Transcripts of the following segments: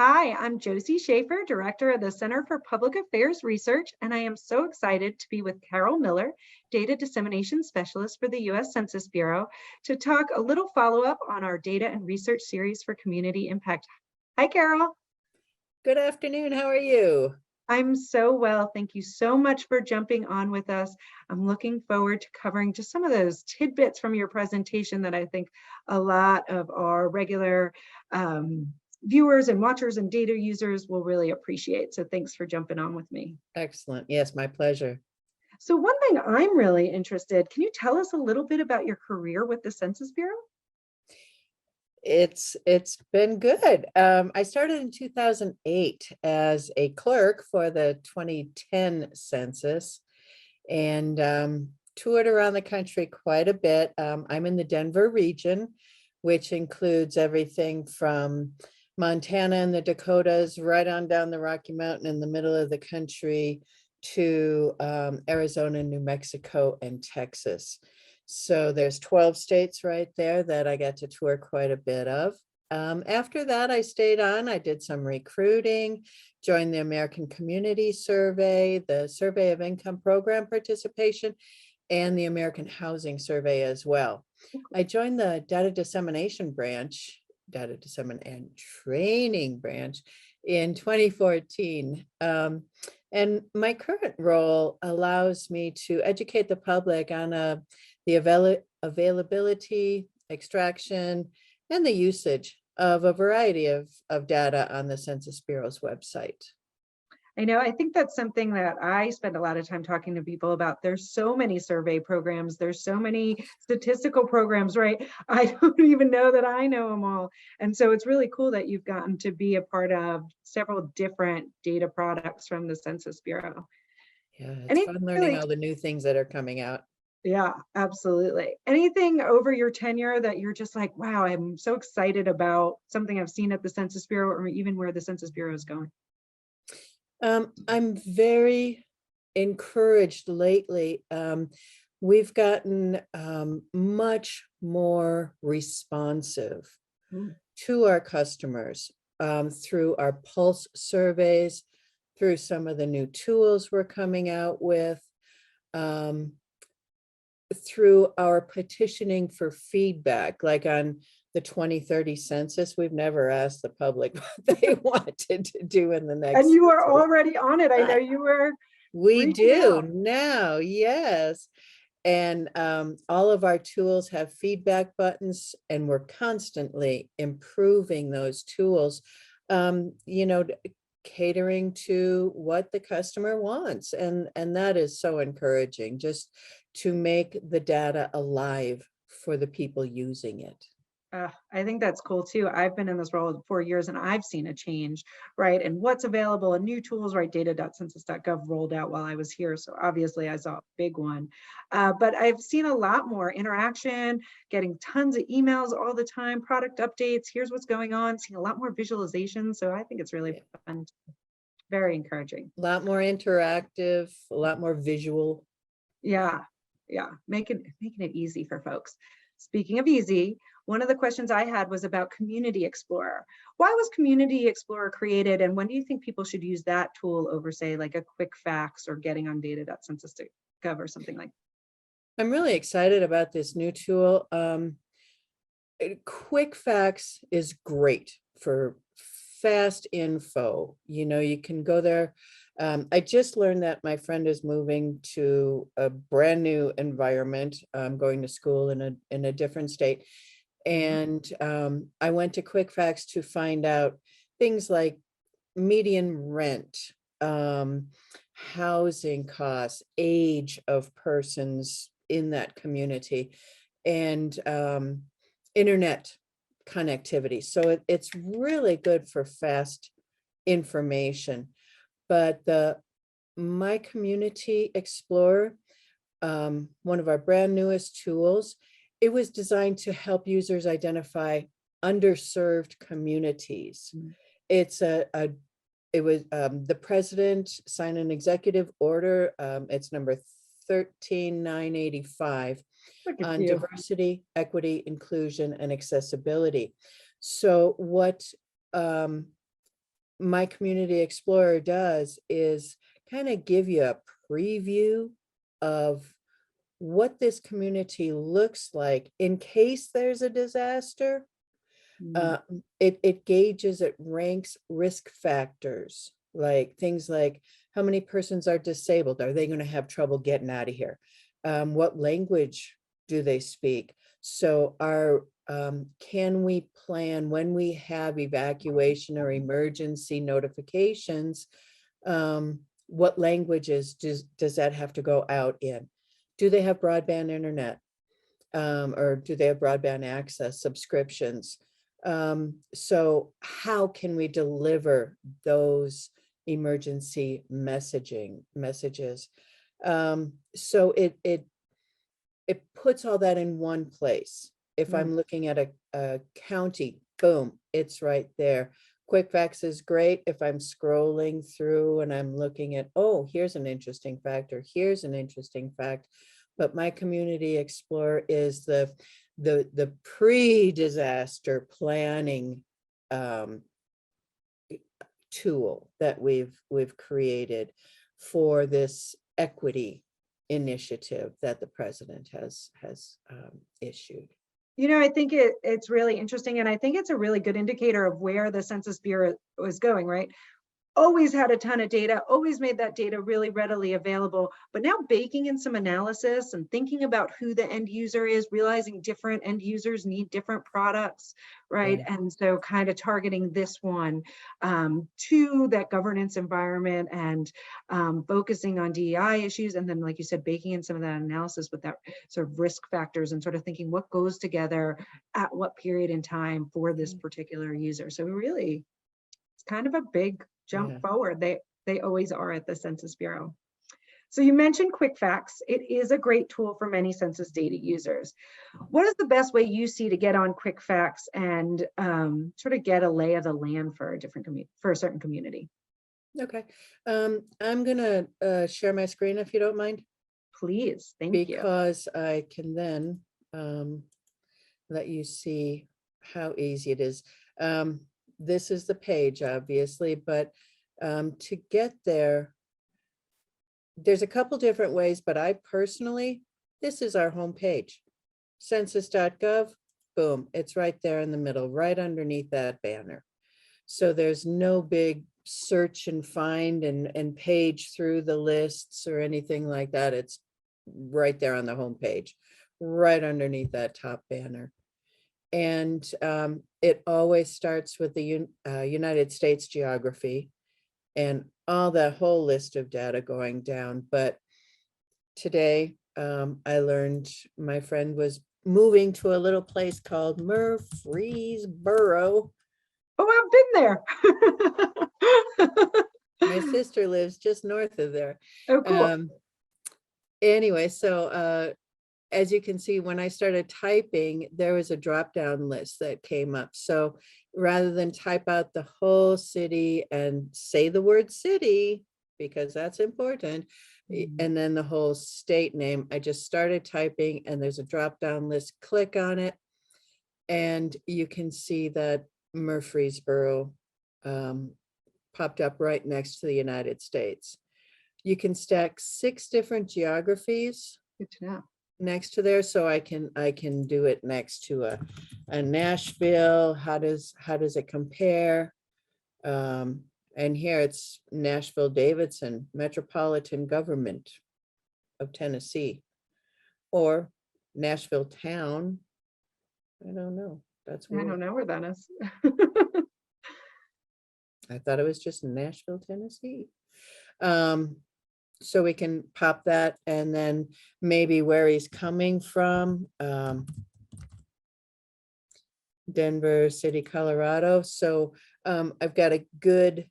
Hi, I'm Josie Schaefer, Director of the Center for Public Affairs Research, and I am so excited to be with Carol Miller, Data Dissemination Specialist for the U.S. Census Bureau, to talk a little follow-up on our data and research series for community impact. Hi, Carol. Good afternoon. How are you? I'm so well. Thank you so much for jumping on with us. I'm looking forward to covering just some of those tidbits from your presentation that I think a lot of our regular viewers and watchers and data users will really appreciate. So thanks for jumping on with me. Excellent. Yes, my pleasure. So one thing I'm really interested, can you tell us a little bit about your career with the Census Bureau? It's been good. I started in 2008 as a clerk for the 2010 census and toured around the country quite a bit. I'm in the Denver region, which includes everything from Montana and the Dakotas, right on down the Rocky Mountain in the middle of the country to Arizona, New Mexico, and Texas. So there's 12 states right there that I got to tour quite a bit of. After that, I stayed on. I did some recruiting, joined the American Community Survey, the Survey of Income Program Participation, and the American Housing Survey as well. I joined the Data Dissemination branch, Data Dissemination and Training branch in 2014. And my current role allows me to educate the public on the availability, extraction, and the usage of a variety of data on the Census Bureau's website. I think that's something that I spend a lot of time talking to people about. There's so many survey programs. There's so many statistical programs, right? I don't even know that I know them all. And so it's really cool that you've gotten to be a part of several different data products from the Census Bureau. Yeah, it's fun learning really, all the new things that are coming out. yeah, absolutely. Anything over your tenure that you're just like, wow, I'm so excited about something I've seen at the Census Bureau or even where the Census Bureau is going? I'm very encouraged lately. We've gotten much more responsive to our customers through our pulse surveys, through some of the new tools we're coming out with, through our petitioning for feedback, like on the 2030 census. We've never asked the public what they wanted to do in the next. And you are already on it. I know you were. We do now, yes. And all of our tools have feedback buttons, and we're constantly improving those tools, catering to what the customer wants. And that is so encouraging, just to make the data alive for the people using it. I think that's cool too. I've been in this role 4 years and I've seen a change, right? And what's available and new tools, right? Data.census.gov rolled out while I was here. So obviously I saw a big one, but I've seen a lot more interaction, getting tons of emails all the time, product updates, here's what's going on, seeing a lot more visualization. So I think it's really fun, very encouraging. A lot more interactive, a lot more visual. Yeah, making it easy for folks. Speaking of easy, one of the questions I had was about Community Explorer. Why was Community Explorer created, and when do you think people should use that tool over, say, like a quick fax or getting on data.census.gov or something like that? I'm really excited about this new tool. Quick fax is great for fast info. You can go there. I just learned that my friend is moving to a brand new environment, going to school in a different state. And I went to QuickFacts to find out things like median rent, housing costs, age of persons in that community, and internet connectivity. So it's really good for fast information. But My Community Explorer, one of our brand newest tools, it was designed to help users identify underserved communities. It's it was the president signed an executive order. It's number 13985 on diversity, equity, inclusion, and accessibility. So what My Community Explorer does is kind of give you a preview of what this community looks like in case there's a disaster. It gauges, it ranks risk factors, like things like how many persons are disabled? Are they going to have trouble getting out of here? What language do they speak? So can we plan when we have evacuation or emergency notifications? What languages does that have to go out in? Do they have broadband internet? Or do they have broadband access subscriptions? So how can we deliver those emergency messages? So it puts all that in one place. If I'm looking at a county, boom, it's right there. QuickFacts is great if I'm scrolling through and I'm looking at, oh, here's an interesting fact, or here's an interesting fact. But My Community Explorer is the pre-disaster planning tool that we've created for this equity initiative that the president has issued. I think it's really interesting, and I think it's a really good indicator of where the Census Bureau is going, right? Always had a ton of data, always made that data really readily available, but now baking in some analysis and thinking about who the end user is, realizing different end users need different products, right? Yeah. And so kind of targeting this one to that governance environment and focusing on DEI issues. And then, like you said, baking in some of that analysis with that sort of risk factors and sort of thinking what goes together at what period in time for this particular user. So really, it's kind of a big jump forward. They always are at the Census Bureau. So you mentioned QuickFacts. It is a great tool for many census data users. What is the best way you see to get on QuickFacts and sort of get a lay of the land for a certain community? Okay, I'm gonna share my screen if you don't mind. Please, thank you. Because I can then let you see how easy it is. This is the page, obviously, but to get there, there's a couple different ways, but I personally, this is our home page. Census.gov, boom, it's right there in the middle, right underneath that banner. So there's no big search and find and page through the lists or anything like that. It's right there on the home page, right underneath that top banner. And it always starts with the United States geography and all that whole list of data going down. But today I learned my friend was moving to a little place called Murfreesboro. Oh, I've been there. My sister lives just north of there. Oh, cool. Anyway, so as you can see, when I started typing, there was a drop-down list that came up. So rather than type out the whole city and say the word city, because that's important, and then the whole state name, I just started typing and there's a drop-down list, click on it. And you can see that Murfreesboro popped up right next to the United States. You can stack 6 different geographies. Good to know. Next to there, so I can do it next to a Nashville. How does it compare? And here it's Nashville Davidson Metropolitan Government of Tennessee, or Nashville Town. I don't know. That's weird. I don't know where that is. I thought it was just Nashville, Tennessee. So we can pop that, and then maybe where he's coming from, Denver City, Colorado. So I've got a good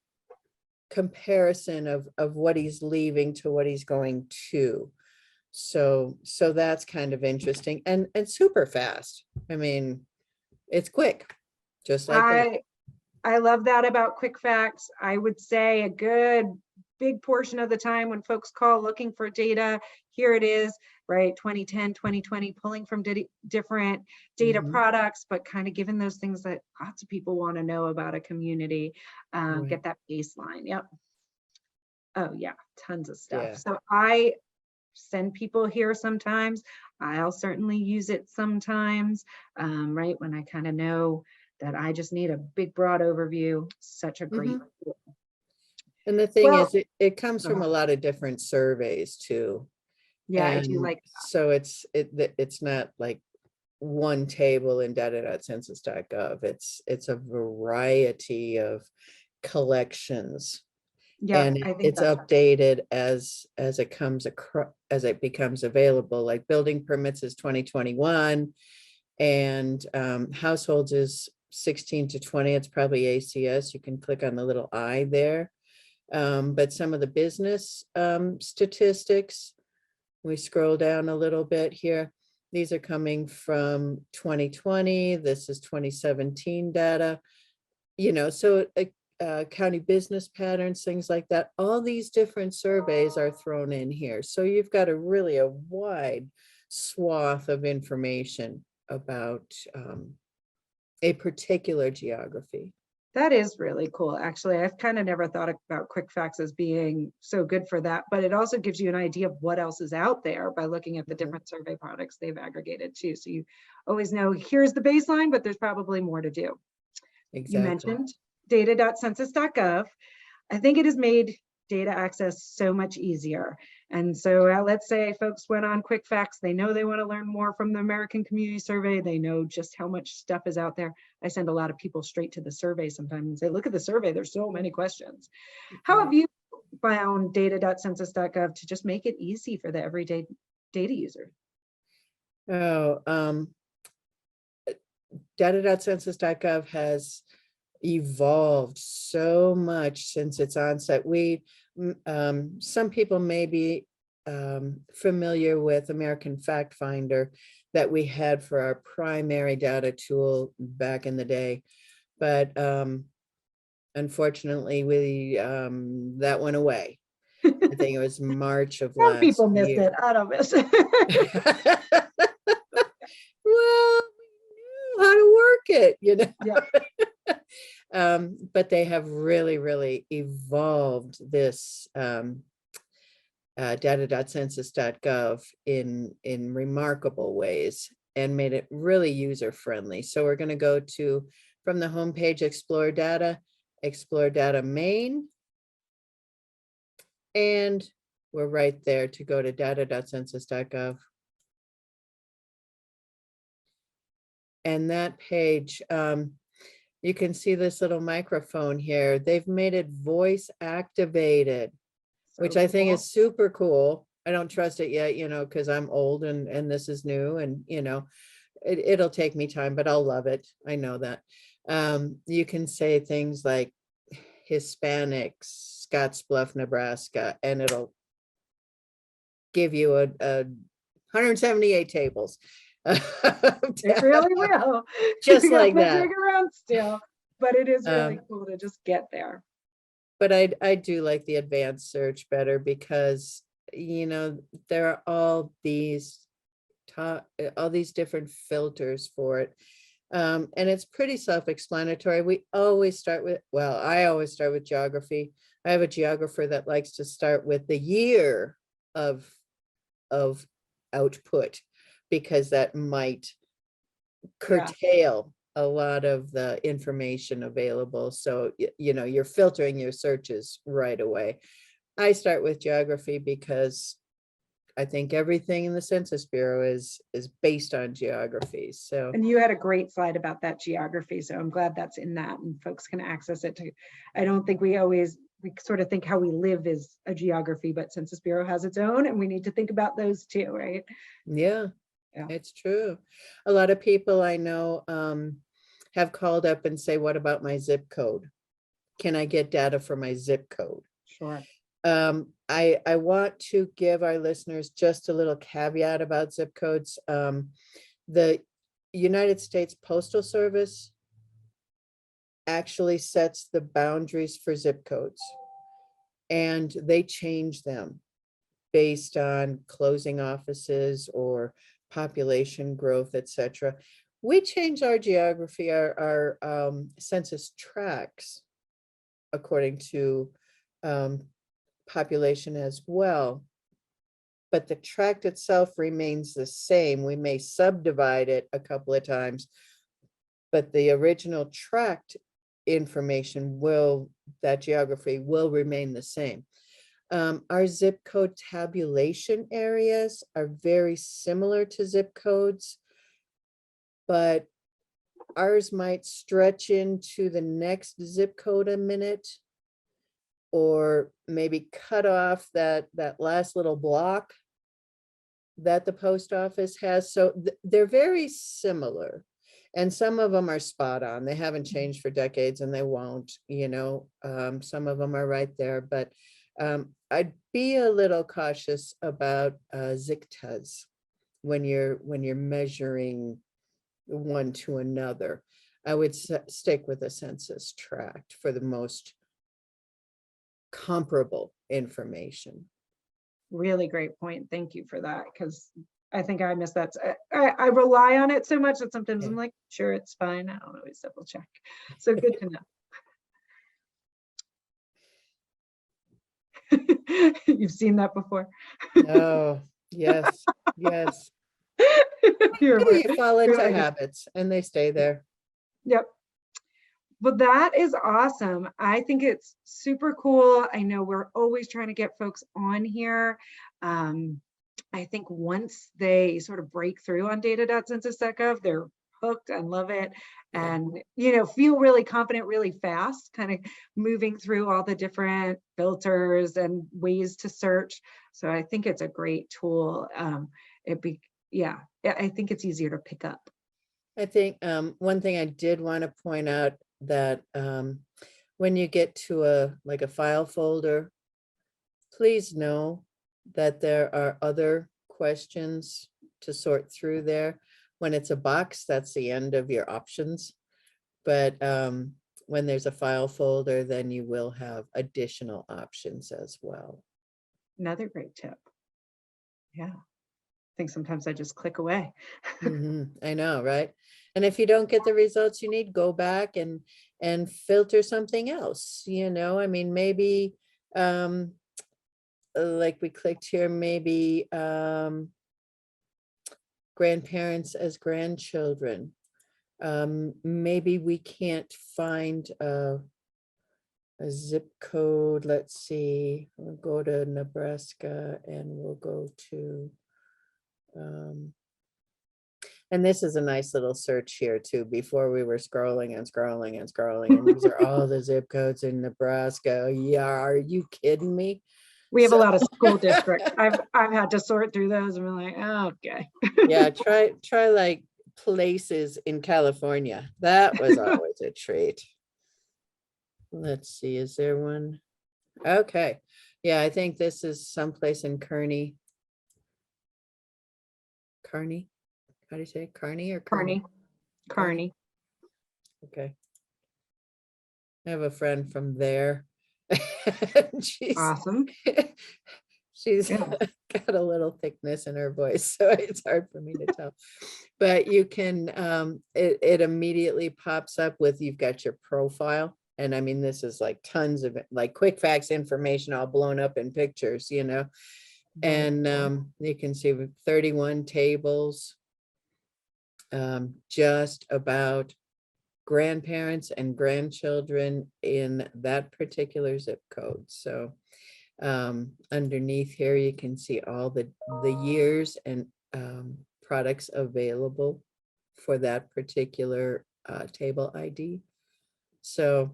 comparison of what he's leaving to what he's going to. So that's kind of interesting and super fast. I mean, it's quick, just like that. I love that about QuickFacts. I would say a good big portion of the time when folks call looking for data, here it is, right? 2010, 2020, pulling from different data Mhm. products, but kind of given those things that lots of people want to know about a community, Right. get that baseline. Yep. Oh yeah, tons of stuff. Yeah. So I send people here sometimes. I'll certainly use it sometimes, right? When I kind of know that I just need a big, broad overview. Such a great Mhm. tool. And the thing Well, is, it comes from uh, a lot of different surveys too. yeah, I do And like, so it's not like one table in data.census.gov. It's a variety of collections, yep, and I think it's that's, updated as it comes across, as it becomes available. Like building permits is 2021, and households is 16 to 20. It's probably ACS. You can click on the little I there. But some of the business statistics, we scroll down a little bit here. These are coming from 2020. This is 2017 data. So county business patterns, things like that. All these different surveys are thrown in here. So you've got a wide swath of information about a particular geography. that is really cool. Actually, I've kind of never thought about quick facts as being so good for that, but it also gives you an idea of what else is out there by looking at the Mhm. different survey products they've aggregated too. So you always know here's the baseline, but there's probably more to do. You Exactly. mentioned data.census.gov. I think it has made data access so much easier. And so let's say folks went on quick facts. They know they want to learn more from the American Community Survey. They know just how much stuff is out there. I send a lot of people straight to the survey sometimes and say, look at the survey. There's so many questions. How have Right. you found data.census.gov to just make it easy for the everyday data user? Oh, data.census.gov has evolved so much since its onset. Some people may be familiar with American Fact Finder that we had for our primary data tool back in the day, but unfortunately, that went away. I think it was March of Some last people miss year. it. I don't miss it. Well, we knew how to work it. Yeah. But they have really evolved this data.census.gov in remarkable ways and made it really user friendly. So we're going to go to, from the homepage, explore data main, and we're right there to go to data.census.gov. And that page, you can see this little microphone here. They've made it voice activated, which So I think cool. is super cool. I don't trust it yet, because I'm old and this is new, and it'll take me time, but I'll love it. I know that. You can say things like Hispanics, Scottsbluff, Nebraska, and it'll give you a 178 tables. It really will. Just You got like to that. dig around still, but it is really Um, cool to just get there. but I do like the advanced search better because there are all these different filters for it, and it's pretty self-explanatory. I always start with geography. I have a geographer that likes to start with the year of of output, because that might Yeah. curtail a lot of the information available. So, you're filtering your searches right away. I start with geography because I think everything in the Census Bureau is based on geography. So, And you had a great slide about that geography. So I'm glad that's in that and folks can access it to, I don't think we sort of think how we live is a geography, but Census Bureau has its own and we need to think about those too, right? yeah, Yeah. it's true. A lot of people I know have called up and say, what about my zip code? Can I get data for my zip code? Sure. I want to give our listeners just a little caveat about zip codes. The United States Postal Service actually sets the boundaries for zip codes. and they change them based on closing offices or population growth, etc. We change our geography, our census tracts according to population as well. But the tract itself remains the same. We may subdivide it a couple of times, but the original tract information that geography will remain the same. Our zip code tabulation areas are very similar to zip codes, but ours might stretch into the next zip code a minute, or maybe cut off that last little block that the post office has. So they're very similar, and some of them are spot on. They haven't changed for decades, and they won't, some of them are right there, but I'd be a little cautious about ZICTAs when you're measuring one to another. I would stick with a census tract for the most comparable information. Really great point. Thank you for that, because I think I missed that. I rely on it so much that sometimes I'm like, sure, it's fine. I don't always double check. So good to know. You've seen that before. Oh, yes, yes. You fall into habits and they stay there. Yep. Well, that is awesome. I think it's super cool. I know we're always trying to get folks on here. I think once they sort of break through on data.census.gov, they're hooked and love it, and feel really confident really fast, kind of moving through all the different filters and ways to search. So I think it's a great tool. I think it's easier to pick up. I think one thing I did want to point out, that when you get to a file folder, please know that there are other questions to sort through there. When it's a box, that's the end of your options. But when there's a file folder, then you will have additional options as well. Another great tip. Yeah. I think sometimes I just click away. I know, right? And if you don't get the results you need, go back and filter something else. I mean, maybe like we clicked here, maybe grandparents as grandchildren. Maybe we can't find a zip code. Let's see, we'll go to Nebraska and we'll go to and this is a nice little search here too. Before we were scrolling and scrolling and scrolling, and these are all the zip codes in Nebraska. Yeah, are you kidding me? We have a lot of school districts. I've had to sort through those and be like, oh, okay. Yeah, try like places in California. That was always a treat. Let's see, is there one? Okay. Yeah, I think this is someplace in Kearney. Kearney? How do you say it? Kearney or Kearney? Kearney. Okay. I have a friend from there. She's awesome. She's got a little thickness in her voice, so it's hard for me to tell. But you can, it immediately pops up with, you've got your profile. And I mean, this is like tons of like quick facts information all blown up in pictures, and you can see 31 tables just about grandparents and grandchildren in that particular zip code. So underneath here, you can see all the years and products available for that particular table ID. So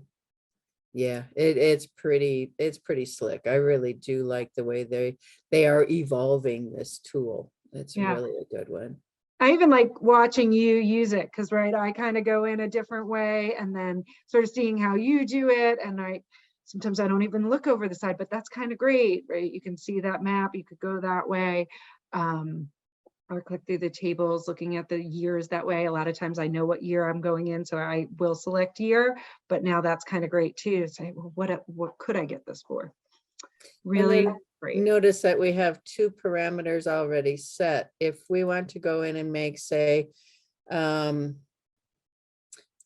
yeah, it's pretty slick. I really do like the way they are evolving this tool. It's really a good one. I even like watching you use it, because I kind of go in a different way and then sort of seeing how you do it. And sometimes I don't even look over the side, but that's kind of great, right? You can see that map, you could go that way. Or click through the tables, looking at the years that way. A lot of times I know what year I'm going in, so I will select year, but now that's kind of great too. Say, well, what could I get this for? Really then great. notice that we have two parameters already set. If we want to go in and make, say,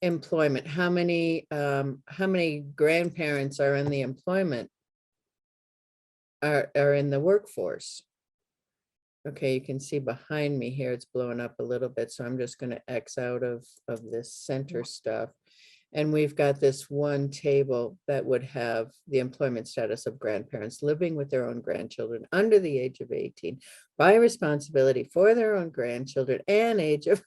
employment, how many grandparents are in the employment, are in the workforce? Okay, you can see behind me here, it's blowing up a little bit, so I'm just going to X out of this center stuff. And we've got this one table that would have the employment status of grandparents living with their own grandchildren under the age of 18 by responsibility for their own grandchildren and age of.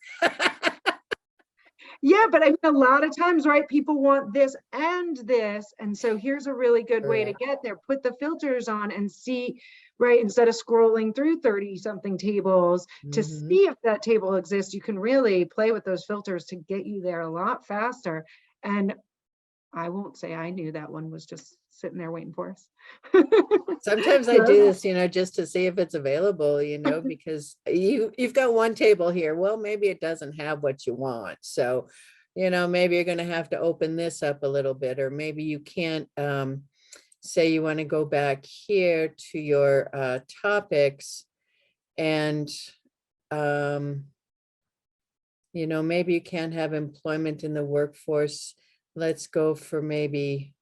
Yeah, but I mean, a lot of times, right, people want this and this. And so here's a really good way to Correct. get there. Put the filters on and see, right, instead of scrolling through 30 something tables to Mhm. see if that table exists, you can really play with those filters to get you there a lot faster. And I won't say I knew that one was just sitting there waiting for us. Sometimes I do this, just to see if it's available, because you've got one table here. Well, maybe it doesn't have what you want. So, maybe you're going to have to open this up a little bit, or maybe you can't, say you want to go back here to your topics and, maybe you can't have employment in the workforce. Let's go for maybe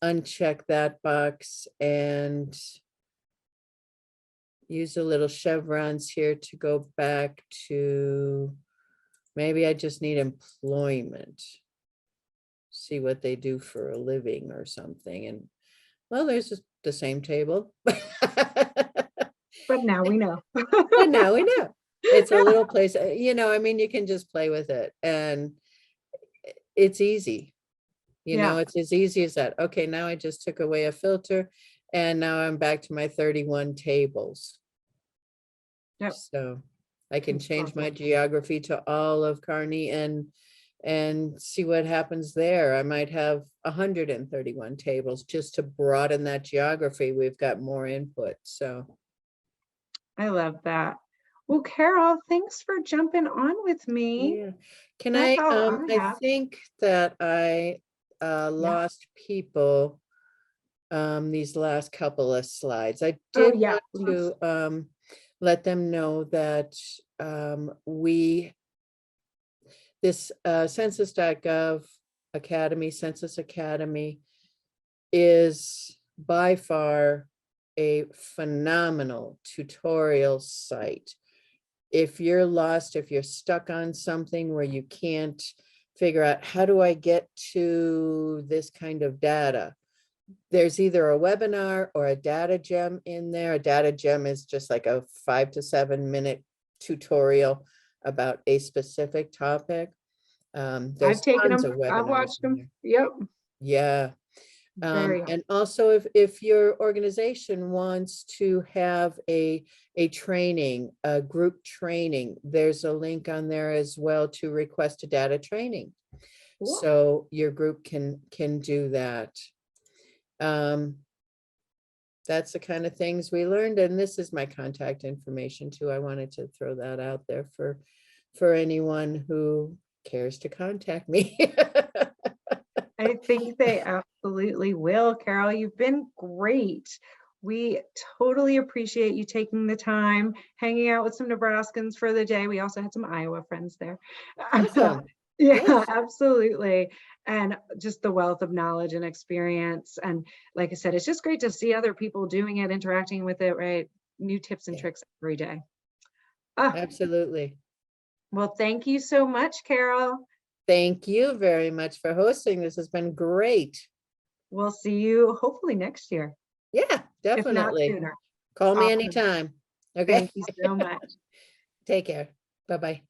uncheck that box and use the little chevrons here to go back to, maybe I just need employment. See what they do for a living or something. And well, there's just the same table. But now we know. And now we know. It's a little place, I mean, you can just play with it and it's easy. Yeah. It's as easy as that. Okay, now I just took away a filter and now I'm back to my 31 tables. Yep. So I can It's change my awesome. geography to all of Kearney and see what happens there. I might have 131 tables just to broaden that geography. We've got more input. So I love that. Well, Carol, thanks for jumping on with me. yeah. Can That's all I I have. think that I Yeah. lost people these last couple of slides. I Oh, did yeah. want to let them know that this census.gov Academy, Census Academy, is by far a phenomenal tutorial site. If you're lost, if you're stuck on something where you can't figure out how do I get to this kind of data, there's either a webinar or a data gem in there. A data gem is just like a 5 to 7 minute tutorial about a specific topic. There's I've taken tons them. of I've webinars watched in them. there. Yep. Yeah. Very. And also if your organization wants to have a training, a group training, there's a link on there as well to request a data training. Cool. So your group can do that. That's the kind of things we learned, and this is my contact information too. I wanted to throw that out there for anyone who cares to contact me. I think they absolutely will. Carol, you've been great. We totally appreciate you taking the time, hanging out with some Nebraskans for the day. We also had some Iowa friends there. Awesome. Yeah, Yes. absolutely. And just the wealth of knowledge and experience. And like I said, it's just great to see other people doing it, interacting with it, right? New tips and Yeah. tricks every day. Ah, Absolutely. well, thank you so much, Carol. Thank you very much for hosting. This has been great. We'll see you hopefully next year, Yeah, if not definitely. sooner. Call me Awesome. anytime. Okay. Thank you so much. Take care. Bye-bye.